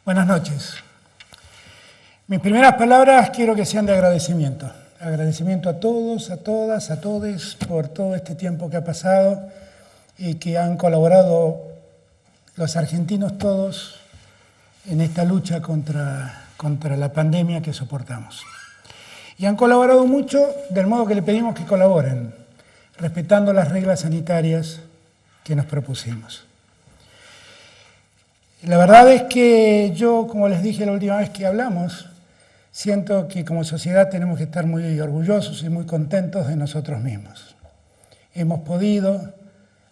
Buenas noches. Mis primeras palabras quiero que sean de agradecimiento. Agradecimiento a todos, a todas, a todes por todo este tiempo que ha pasado y que han colaborado los argentinos todos en esta lucha contra la pandemia que soportamos. Y han colaborado mucho del modo que le pedimos que colaboren, respetando las reglas sanitarias que nos propusimos. La verdad es que yo, como les dije la última vez que hablamos, siento que como sociedad tenemos que estar muy orgullosos y muy contentos de nosotros mismos. Hemos podido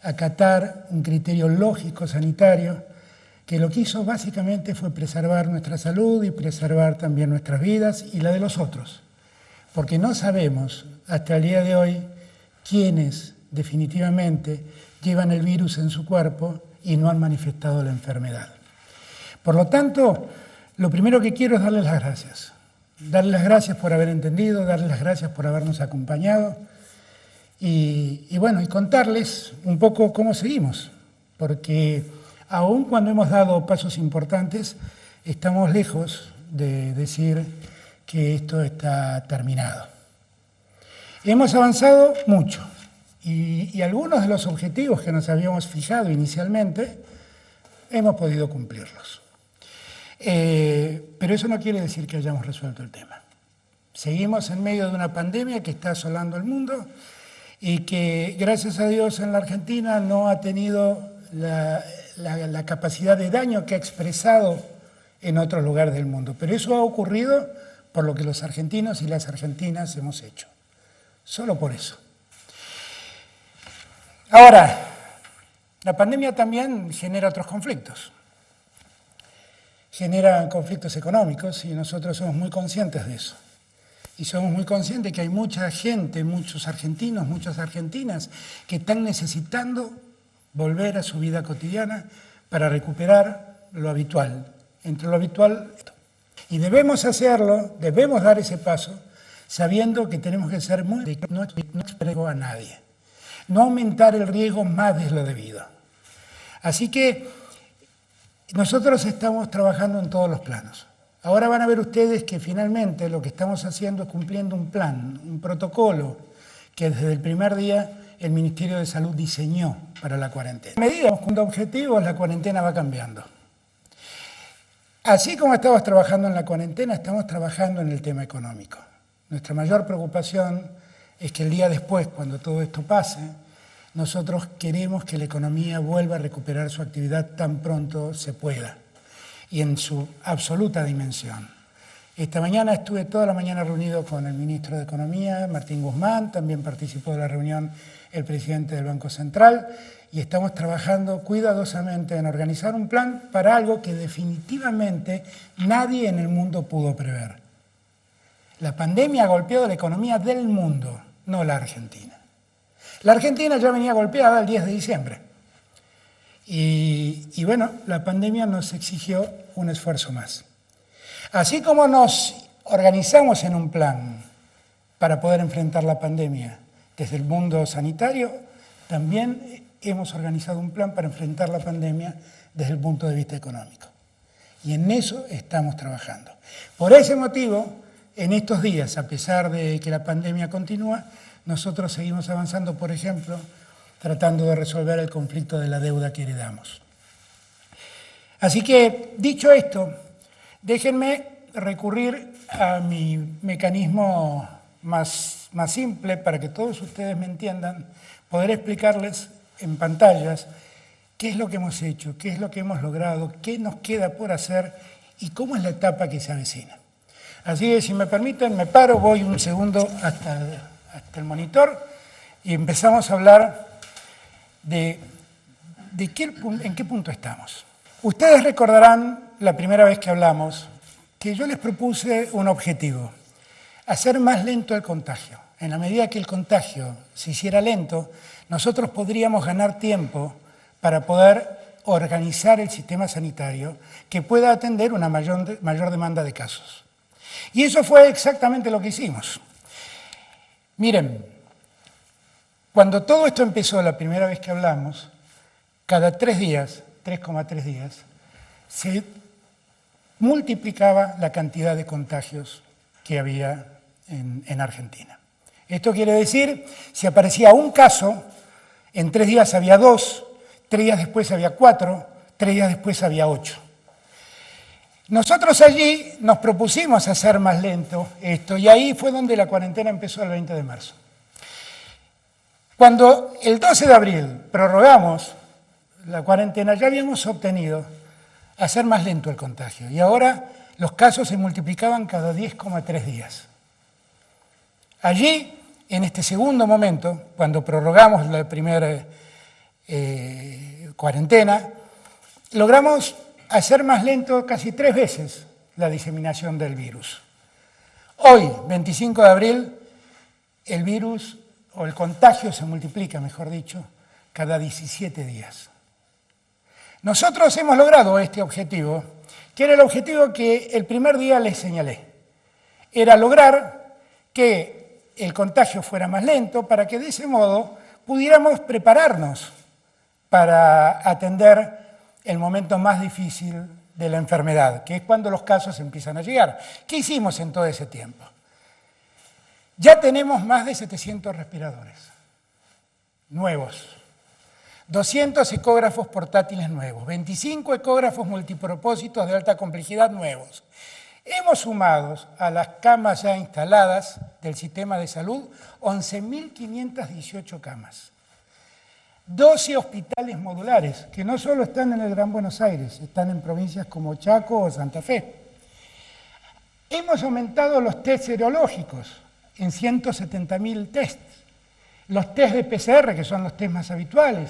acatar un criterio lógico sanitario que lo que hizo básicamente fue preservar nuestra salud y preservar también nuestras vidas y la de los otros. Porque no sabemos hasta el día de hoy quiénes definitivamente llevan el virus en su cuerpo y no han manifestado la enfermedad. Por lo tanto, lo primero que quiero es darles las gracias. Darles las gracias por haber entendido, darles las gracias por habernos acompañado y contarles un poco cómo seguimos. Porque aun cuando hemos dado pasos importantes, estamos lejos de decir que esto está terminado. Hemos avanzado mucho y algunos de los objetivos que nos habíamos fijado inicialmente hemos podido cumplirlos. Pero eso no quiere decir que hayamos resuelto el tema. Seguimos en medio de una pandemia que está asolando el mundo y que, gracias a Dios, en la Argentina no ha tenido la capacidad de daño que ha expresado en otros lugares del mundo. Pero eso ha ocurrido por lo que los argentinos y las argentinas hemos hecho. Solo por eso. Ahora, la pandemia también genera otros conflictos. Genera conflictos económicos y nosotros somos muy conscientes de eso. Y somos muy conscientes que hay mucha gente, muchos argentinos, muchas argentinas que están necesitando volver a su vida cotidiana para recuperar lo habitual, entre lo habitual. Y debemos hacerlo, debemos dar ese paso, sabiendo que tenemos que ser muy... no exponer a nadie, no aumentar el riesgo más de lo debido. Así que nosotros estamos trabajando en todos los planos. Ahora van a ver ustedes que finalmente lo que estamos haciendo es cumpliendo un plan, un protocolo que desde el primer día el Ministerio de Salud diseñó para la cuarentena. A medida que con objetivos, la cuarentena va cambiando. Así como estamos trabajando en la cuarentena, estamos trabajando en el tema económico. Nuestra mayor preocupación es que el día después, cuando todo esto pase, nosotros queremos que la economía vuelva a recuperar su actividad tan pronto se pueda y en su absoluta dimensión. Esta mañana estuve toda la mañana reunido con el ministro de Economía, Martín Guzmán, también participó de la reunión el presidente del Banco Central y estamos trabajando cuidadosamente en organizar un plan para algo que definitivamente nadie en el mundo pudo prever. La pandemia ha golpeado la economía del mundo, no la Argentina. La Argentina ya venía golpeada el 10 de diciembre. Y la pandemia nos exigió un esfuerzo más. Así como nos organizamos en un plan para poder enfrentar la pandemia desde el mundo sanitario, también hemos organizado un plan para enfrentar la pandemia desde el punto de vista económico. Y en eso estamos trabajando. Por ese motivo, en estos días, a pesar de que la pandemia continúa, nosotros seguimos avanzando, por ejemplo, tratando de resolver el conflicto de la deuda que heredamos. Así que, dicho esto, déjenme recurrir a mi mecanismo más simple para que todos ustedes me entiendan, poder explicarles en pantallas qué es lo que hemos hecho, qué es lo que hemos logrado, qué nos queda por hacer y cómo es la etapa que se avecina. Así que, si me permiten, me paro, voy un segundo hasta el monitor y empezamos a hablar de en qué punto estamos. Ustedes recordarán la primera vez que hablamos que yo les propuse un objetivo, hacer más lento el contagio. En la medida que el contagio se hiciera lento, nosotros podríamos ganar tiempo para poder organizar el sistema sanitario que pueda atender una mayor demanda de casos. Y eso fue exactamente lo que hicimos. Miren, cuando todo esto empezó la primera vez que hablamos, cada 3 días, 3,3 días, se multiplicaba la cantidad de contagios que había en Argentina. Esto quiere decir, si aparecía un caso, en 3 días había 2, 3 días después había 4, 3 días después había 8. Nosotros allí nos propusimos hacer más lento esto, y ahí fue donde la cuarentena empezó el 20 de marzo. Cuando el 12 de abril prorrogamos la cuarentena, ya habíamos obtenido hacer más lento el contagio, y ahora los casos se multiplicaban cada 10,3 días. Allí, en este segundo momento, cuando prorrogamos la primera cuarentena, logramos hacer más lento casi 3 veces la diseminación del virus. Hoy, 25 de abril, el virus, o el contagio se multiplica, mejor dicho, cada 17 días. Nosotros hemos logrado este objetivo, que era el objetivo que el primer día les señalé. Era lograr que el contagio fuera más lento para que de ese modo pudiéramos prepararnos para atender el momento más difícil de la enfermedad, que es cuando los casos empiezan a llegar. ¿Qué hicimos en todo ese tiempo? Ya tenemos más de 700 respiradores nuevos, 200 ecógrafos portátiles nuevos, 25 ecógrafos multipropósitos de alta complejidad nuevos. Hemos sumado a las camas ya instaladas del sistema de salud 11.518 camas. 12 hospitales modulares, que no solo están en el Gran Buenos Aires, están en provincias como Chaco o Santa Fe. Hemos aumentado los test serológicos en 170.000 test. Los test de PCR, que son los test más habituales,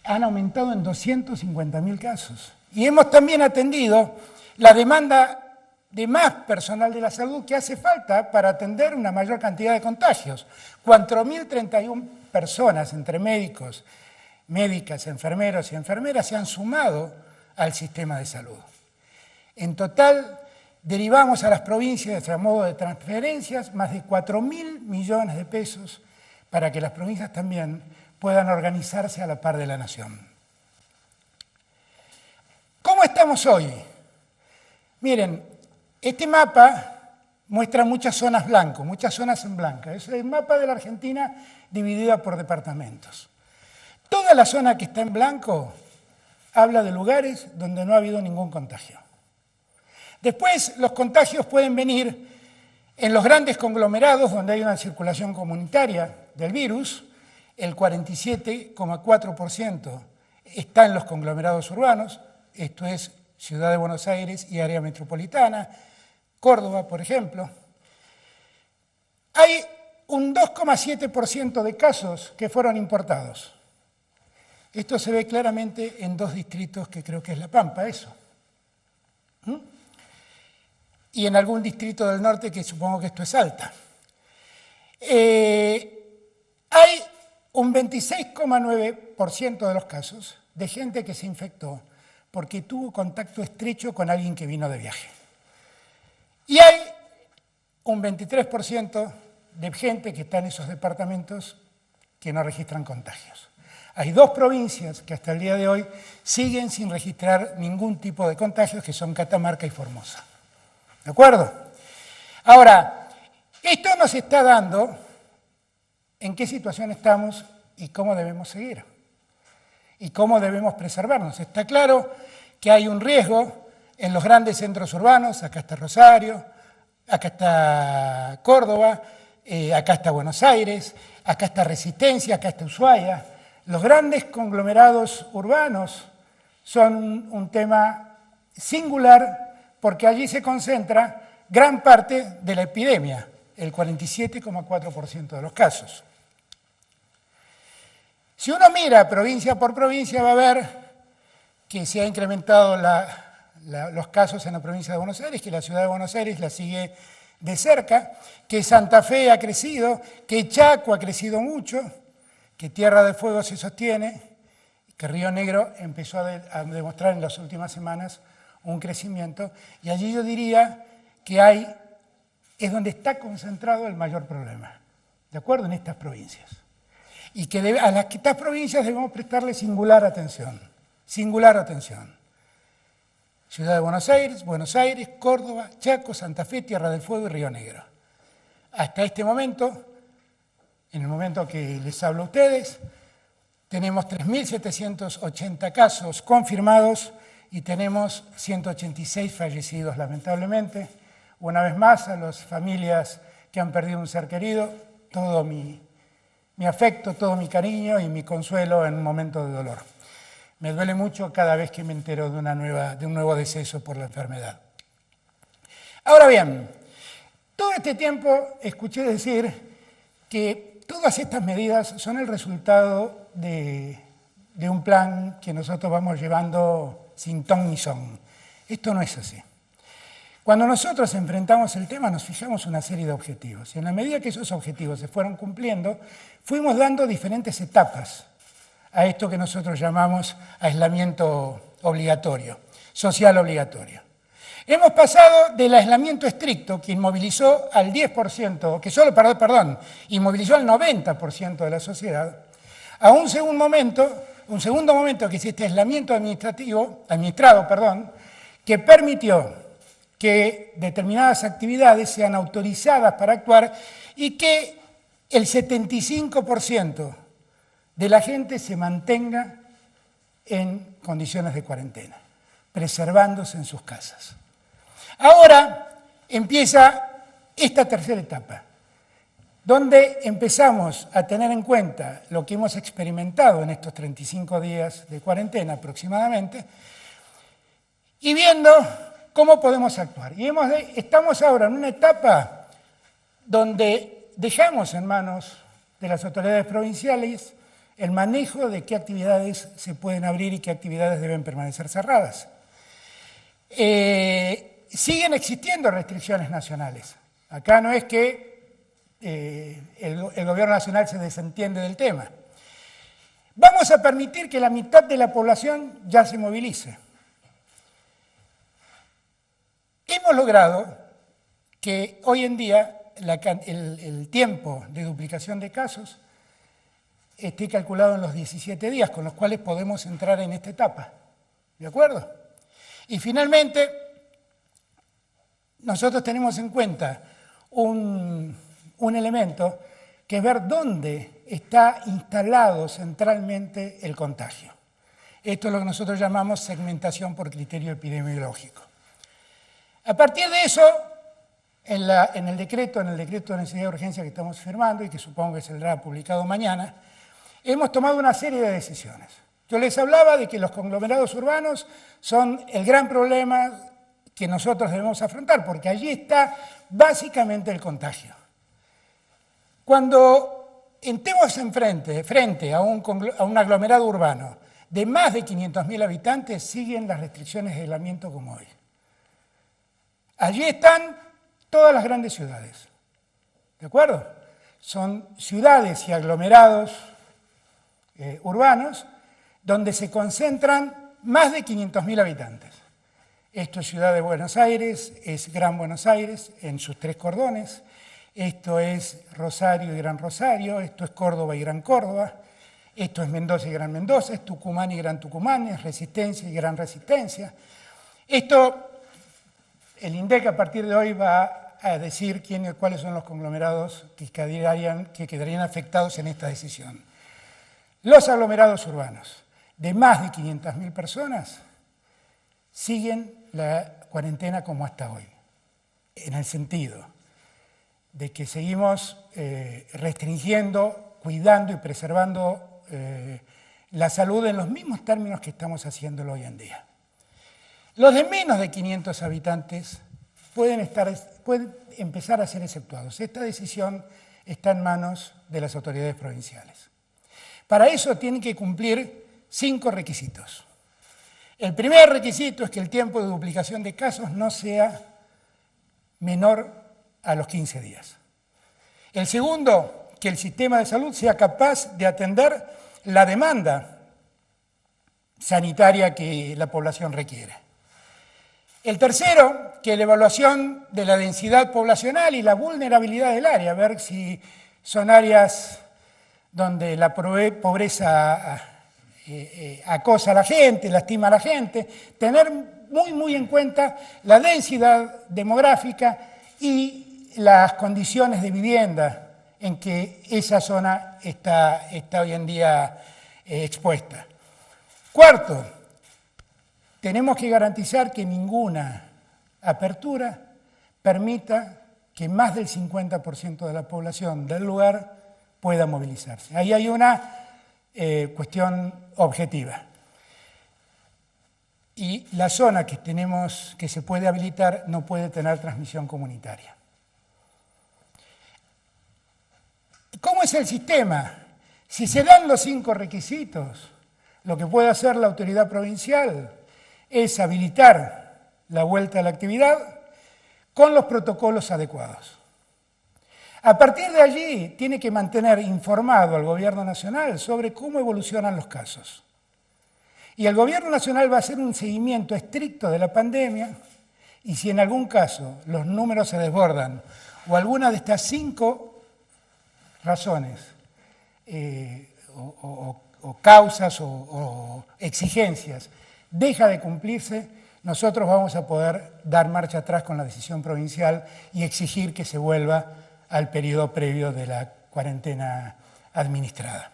han aumentado en 250.000 casos. Y hemos también atendido la demanda de más personal de la salud que hace falta para atender una mayor cantidad de contagios. 4.031 personas entre médicos, médicas, enfermeros y enfermeras se han sumado al sistema de salud. En total, derivamos a las provincias, a modo de transferencias, más de 4.000 millones de pesos para que las provincias también puedan organizarse a la par de la nación. ¿Cómo estamos hoy? Miren, este mapa muestra muchas zonas blancas, muchas zonas en blanca. Es el mapa de la Argentina dividida por departamentos. Toda la zona que está en blanco habla de lugares donde no ha habido ningún contagio. Después, los contagios pueden venir en los grandes conglomerados donde hay una circulación comunitaria del virus. El 47,4% está en los conglomerados urbanos, esto es Ciudad de Buenos Aires y área metropolitana, Córdoba, por ejemplo. Hay un 2,7% de casos que fueron importados. Esto se ve claramente en 2 distritos que creo que es La Pampa, eso. Y en algún distrito del norte que supongo que esto es Salta. Hay un 26,9% de los casos de gente que se infectó porque tuvo contacto estrecho con alguien que vino de viaje. Y hay un 23% de gente que está en esos departamentos que no registran contagios. Hay 2 provincias que hasta el día de hoy siguen sin registrar ningún tipo de contagios, que son Catamarca y Formosa. ¿De acuerdo? Ahora, esto nos está dando en qué situación estamos y cómo debemos seguir. Y cómo debemos preservarnos. Está claro que hay un riesgo en los grandes centros urbanos, acá está Rosario, acá está Córdoba, acá está Buenos Aires, acá está Resistencia, acá está Ushuaia. Los grandes conglomerados urbanos son un tema singular porque allí se concentra gran parte de la epidemia, el 47,4% de los casos. Si uno mira provincia por provincia va a ver que se ha incrementado los casos en la provincia de Buenos Aires, que la ciudad de Buenos Aires la sigue de cerca, que Santa Fe ha crecido, que Chaco ha crecido mucho, que Tierra del Fuego se sostiene, que Río Negro empezó a demostrar en las últimas semanas un crecimiento, y allí yo diría que es donde está concentrado el mayor problema, ¿de acuerdo? En estas provincias. Y que a estas provincias debemos prestarle singular atención, singular atención. Ciudad de Buenos Aires, Córdoba, Chaco, Santa Fe, Tierra del Fuego y Río Negro. Hasta este momento, en el momento que les hablo a ustedes, tenemos 3.780 casos confirmados y tenemos 186 fallecidos, lamentablemente. Una vez más, a las familias que han perdido un ser querido, todo mi afecto, todo mi cariño y mi consuelo en un momento de dolor. Me duele mucho cada vez que me entero de un nuevo deceso por la enfermedad. Ahora bien, todo este tiempo escuché decir que todas estas medidas son el resultado de un plan que nosotros vamos llevando sin ton ni son. Esto no es así. Cuando nosotros enfrentamos el tema nos fijamos una serie de objetivos y en la medida que esos objetivos se fueron cumpliendo, fuimos dando diferentes etapas a esto que nosotros llamamos aislamiento obligatorio, social obligatorio. Hemos pasado del aislamiento estricto, que inmovilizó al 10%, inmovilizó al 90% de la sociedad, a un segundo momento que es este aislamiento administrado, que permitió que determinadas actividades sean autorizadas para actuar y que el 75% de la gente se mantenga en condiciones de cuarentena, preservándose en sus casas. Ahora empieza esta tercera etapa, donde empezamos a tener en cuenta lo que hemos experimentado en estos 35 días de cuarentena aproximadamente, y viendo cómo podemos actuar. Y estamos ahora en una etapa donde dejamos en manos de las autoridades provinciales el manejo de qué actividades se pueden abrir y qué actividades deben permanecer cerradas. Siguen existiendo restricciones nacionales. Acá no es que el gobierno nacional se desentiende del tema. Vamos a permitir que la mitad de la población ya se movilice. Hemos logrado que hoy en día el tiempo de duplicación de casos esté calculado en los 17 días, con los cuales podemos entrar en esta etapa. ¿De acuerdo? Y finalmente, nosotros tenemos en cuenta un elemento que es ver dónde está instalado centralmente el contagio. Esto es lo que nosotros llamamos segmentación por criterio epidemiológico. A partir de eso, en el decreto de necesidad de urgencia que estamos firmando y que supongo que saldrá publicado mañana, hemos tomado una serie de decisiones. Yo les hablaba de que los conglomerados urbanos son el gran problema que nosotros debemos afrontar, porque allí está básicamente el contagio. Cuando estemos frente a un aglomerado urbano de más de 500.000 habitantes, siguen las restricciones de aislamiento como hoy. Allí están todas las grandes ciudades, ¿de acuerdo? Son ciudades y aglomerados urbanos donde se concentran más de 500.000 habitantes. Esto es Ciudad de Buenos Aires, es Gran Buenos Aires en sus 3 cordones, esto es Rosario y Gran Rosario, esto es Córdoba y Gran Córdoba, esto es Mendoza y Gran Mendoza, es Tucumán y Gran Tucumán, es Resistencia y Gran Resistencia. El INDEC a partir de hoy va a decir cuáles son los conglomerados que quedarían afectados en esta decisión. Los aglomerados urbanos de más de 500.000 personas siguen la cuarentena como hasta hoy, en el sentido de que seguimos restringiendo, cuidando y preservando la salud en los mismos términos que estamos haciéndolo hoy en día. Los de menos de 500 habitantes pueden empezar a ser exceptuados. Esta decisión está en manos de las autoridades provinciales. Para eso tienen que cumplir 5 requisitos. El primer requisito es que el tiempo de duplicación de casos no sea menor a los 15 días. El segundo, que el sistema de salud sea capaz de atender la demanda sanitaria que la población requiere. El tercero, que la evaluación de la densidad poblacional y la vulnerabilidad del área, ver si son áreas donde la pobreza acosa a la gente, lastima a la gente, tener muy en cuenta la densidad demográfica y las condiciones de vivienda en que esa zona está hoy en día expuesta. Cuarto, tenemos que garantizar que ninguna apertura permita que más del 50% de la población del lugar pueda movilizarse. Ahí hay una cuestión objetiva. Y la zona que se puede habilitar no puede tener transmisión comunitaria. ¿Cómo es el sistema? Si se dan los 5 requisitos, lo que puede hacer la autoridad provincial es habilitar la vuelta a la actividad con los protocolos adecuados. A partir de allí, tiene que mantener informado al Gobierno Nacional sobre cómo evolucionan los casos. Y el Gobierno Nacional va a hacer un seguimiento estricto de la pandemia y si en algún caso los números se desbordan o alguna de estas 5 razones o causas o exigencias deja de cumplirse, nosotros vamos a poder dar marcha atrás con la decisión provincial y exigir que se vuelva al periodo previo de la cuarentena administrada.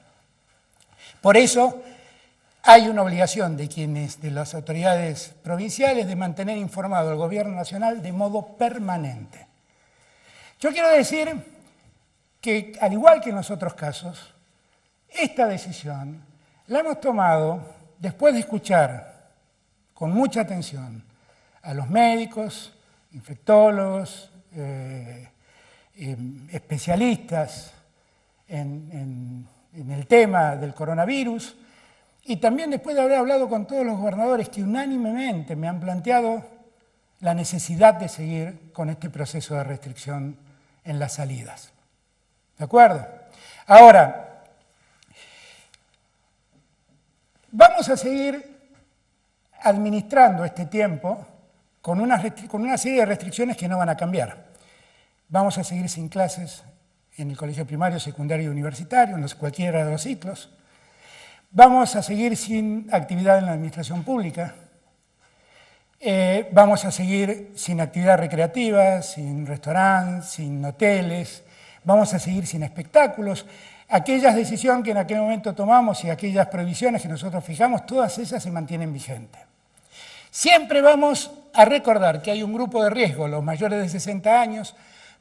Por eso hay una obligación de las autoridades provinciales de mantener informado al Gobierno Nacional de modo permanente. Yo quiero decir que, al igual que en los otros casos, esta decisión la hemos tomado después de escuchar con mucha atención a los médicos, infectólogos, especialistas en el tema del coronavirus, y también después de haber hablado con todos los gobernadores que unánimemente me han planteado la necesidad de seguir con este proceso de restricción en las salidas. ¿De acuerdo? Ahora, vamos a seguir administrando este tiempo con una serie de restricciones que no van a cambiar. Vamos a seguir sin clases en el colegio primario, secundario y universitario, en cualquiera de los ciclos. Vamos a seguir sin actividad en la administración pública. Vamos a seguir sin actividad recreativa, sin restaurantes, sin hoteles. Vamos a seguir sin espectáculos. Aquellas decisiones que en aquel momento tomamos y aquellas prohibiciones que nosotros fijamos, todas esas se mantienen vigentes. Siempre vamos a recordar que hay un grupo de riesgo, los mayores de 60 años,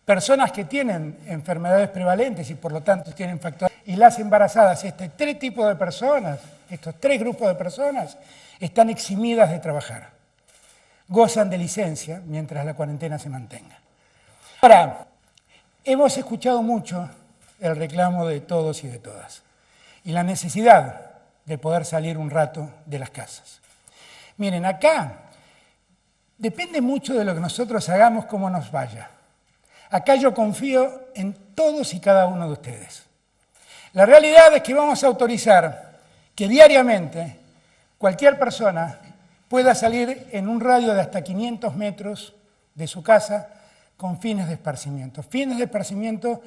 personas que tienen enfermedades prevalentes y por lo tanto tienen factores, y las embarazadas. Estos 3 tipos de personas, estos 3 grupos de personas, están eximidas de trabajar. Gozan de licencia mientras la cuarentena se mantenga. Ahora, hemos escuchado mucho el reclamo de todos y de todas y la necesidad de poder salir un rato de las casas. Miren, acá depende mucho de lo que nosotros hagamos, cómo nos vaya. Acá yo confío en todos y cada uno de ustedes. La realidad es que vamos a autorizar que diariamente cualquier persona pueda salir en un radio de hasta 500 metros de su casa con fines de esparcimiento. Fines de esparcimiento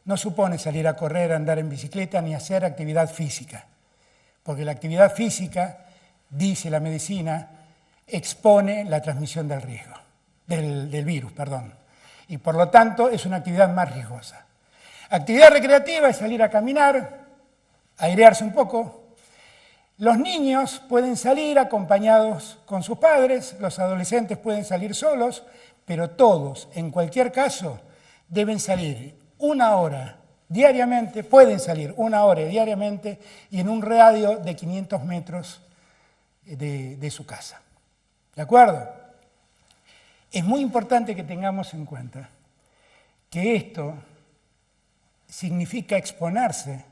no supone salir a correr, andar en bicicleta ni hacer actividad física, porque la actividad física, dice la medicina, expone la transmisión del riesgo, del virus, y por lo tanto es una actividad más riesgosa. Actividad recreativa es salir a caminar, airearse un poco. Los niños pueden salir acompañados con sus padres, los adolescentes pueden salir solos, pero todos, en cualquier caso, deben salir 1 hora diariamente, pueden salir 1 hora diariamente y en un radio de 500 metros de su casa. ¿De acuerdo? Es muy importante que tengamos en cuenta que esto significa exponerse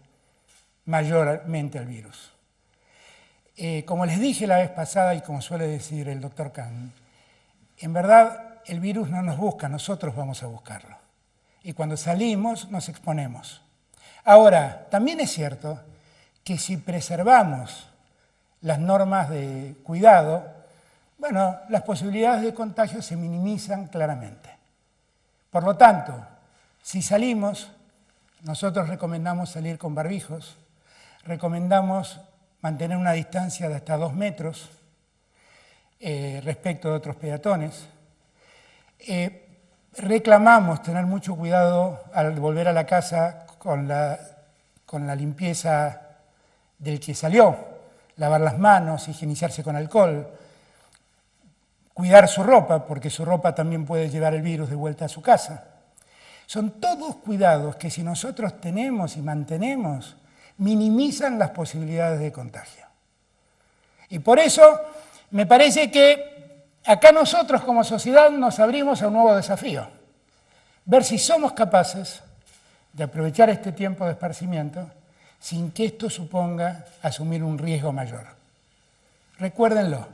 mayormente al virus. Como les dije la vez pasada y como suele decir el doctor Kahn, en verdad el virus no nos busca, nosotros vamos a buscarlo. Y cuando salimos nos exponemos. Ahora, también es cierto que si preservamos las normas de cuidado, bueno, las posibilidades de contagio se minimizan claramente. Por lo tanto, si salimos, nosotros recomendamos salir con barbijos, recomendamos mantener una distancia de hasta 2 metros, respecto de otros peatones. Reclamamos tener mucho cuidado al volver a la casa con la limpieza del que salió, lavar las manos, higienizarse con alcohol, cuidar su ropa, porque su ropa también puede llevar el virus de vuelta a su casa. Son todos cuidados que si nosotros tenemos y mantenemos, minimizan las posibilidades de contagio. Y por eso me parece que acá nosotros como sociedad nos abrimos a un nuevo desafío. Ver si somos capaces de aprovechar este tiempo de esparcimiento sin que esto suponga asumir un riesgo mayor. Recuérdenlo,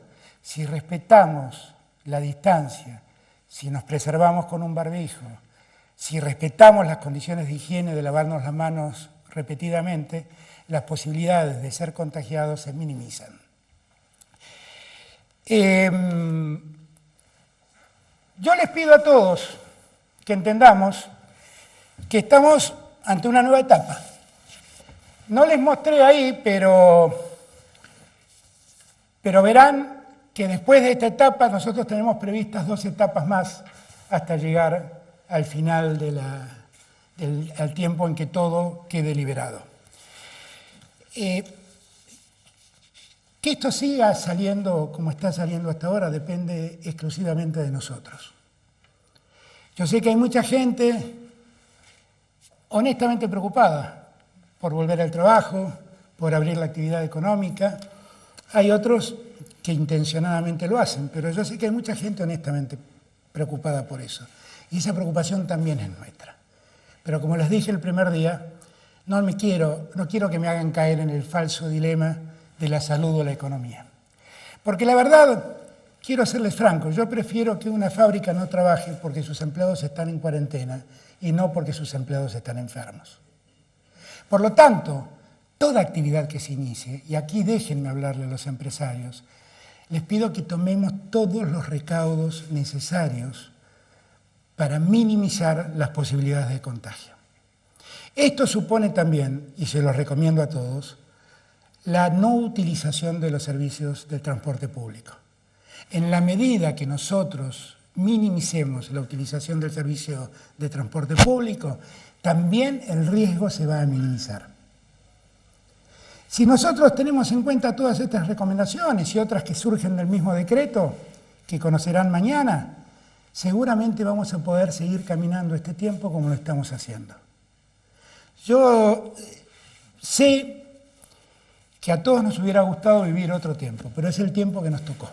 si respetamos la distancia, si nos preservamos con un barbijo, si respetamos las condiciones de higiene de lavarnos las manos repetidamente, las posibilidades de ser contagiados se minimizan. Yo les pido a todos que entendamos que estamos ante una nueva etapa. No les mostré ahí, pero verán que después de esta etapa nosotros tenemos previstas 2 etapas más hasta llegar al final al tiempo en que todo quede liberado. Que esto siga saliendo como está saliendo hasta ahora depende exclusivamente de nosotros. Yo sé que hay mucha gente honestamente preocupada por volver al trabajo, por abrir la actividad económica. Hay otros que intencionadamente lo hacen, pero yo sé que hay mucha gente honestamente preocupada por eso. Y esa preocupación también es nuestra. Pero como les dije el primer día, no quiero que me hagan caer en el falso dilema de la salud o la economía. Porque la verdad, quiero serles franco, yo prefiero que una fábrica no trabaje porque sus empleados están en cuarentena y no porque sus empleados están enfermos. Por lo tanto, toda actividad que se inicie, y aquí déjenme hablarle a los empresarios, les pido que tomemos todos los recaudos necesarios para minimizar las posibilidades de contagio. Esto supone también, y se lo recomiendo a todos, la no utilización de los servicios del transporte público. En la medida que nosotros minimicemos la utilización del servicio de transporte público, también el riesgo se va a minimizar. Si nosotros tenemos en cuenta todas estas recomendaciones y otras que surgen del mismo decreto, que conocerán mañana, seguramente vamos a poder seguir caminando este tiempo como lo estamos haciendo. Yo sé que a todos nos hubiera gustado vivir otro tiempo, pero es el tiempo que nos tocó.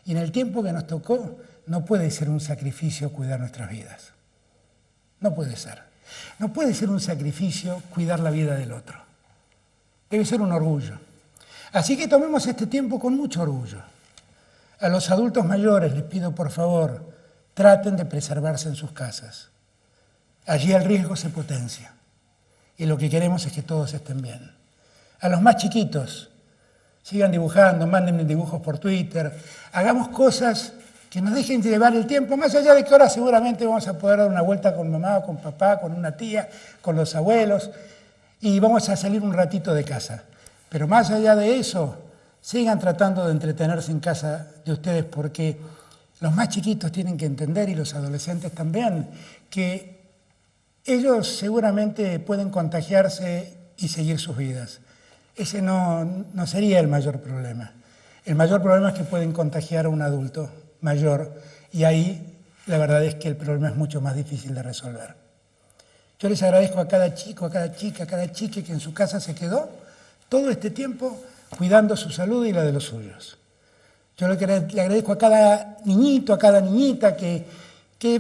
Y en el tiempo que nos tocó no puede ser un sacrificio cuidar nuestras vidas. No puede ser. No puede ser un sacrificio cuidar la vida del otro. Debe ser un orgullo. Así que tomemos este tiempo con mucho orgullo. A los adultos mayores les pido, por favor, traten de preservarse en sus casas. Allí el riesgo se potencia. Y lo que queremos es que todos estén bien. A los más chiquitos, sigan dibujando, mándenme dibujos por Twitter, hagamos cosas que nos dejen llevar el tiempo, más allá de que ahora seguramente vamos a poder dar una vuelta con mamá, con papá, con una tía, con los abuelos, y vamos a salir un ratito de casa. Pero más allá de eso, sigan tratando de entretenerse en casa de ustedes, porque los más chiquitos tienen que entender, y los adolescentes también, que ellos seguramente pueden contagiarse y seguir sus vidas. Ese no sería el mayor problema. El mayor problema es que pueden contagiar a un adulto mayor, y ahí la verdad es que el problema es mucho más difícil de resolver. Yo les agradezco a cada chico, a cada chica, a cada chique que en su casa se quedó todo este tiempo cuidando su salud y la de los suyos. Yo le agradezco a cada niñito, a cada niñita que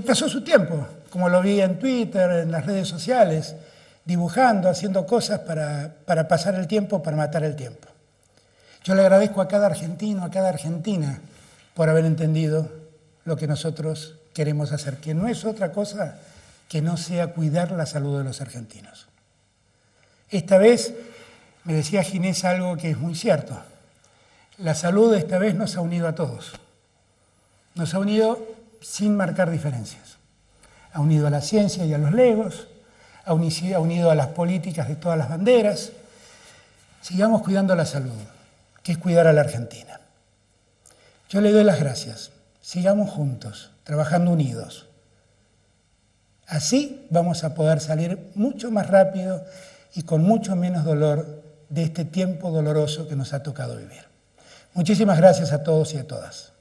pasó su tiempo, como lo vi en Twitter, en las redes sociales, dibujando, haciendo cosas para pasar el tiempo, para matar el tiempo. Yo le agradezco a cada argentino, a cada argentina, por haber entendido lo que nosotros queremos hacer, que no es otra cosa que no sea cuidar la salud de los argentinos. Esta vez me decía Ginés algo que es muy cierto. La salud esta vez nos ha unido a todos. Nos ha unido sin marcar diferencias. Ha unido a la ciencia y a los legos, ha unido a las políticas de todas las banderas. Sigamos cuidando la salud, que es cuidar a la Argentina. Yo le doy las gracias. Sigamos juntos, trabajando unidos. Así vamos a poder salir mucho más rápido y con mucho menos dolor de este tiempo doloroso que nos ha tocado vivir. Muchísimas gracias a todos y a todas.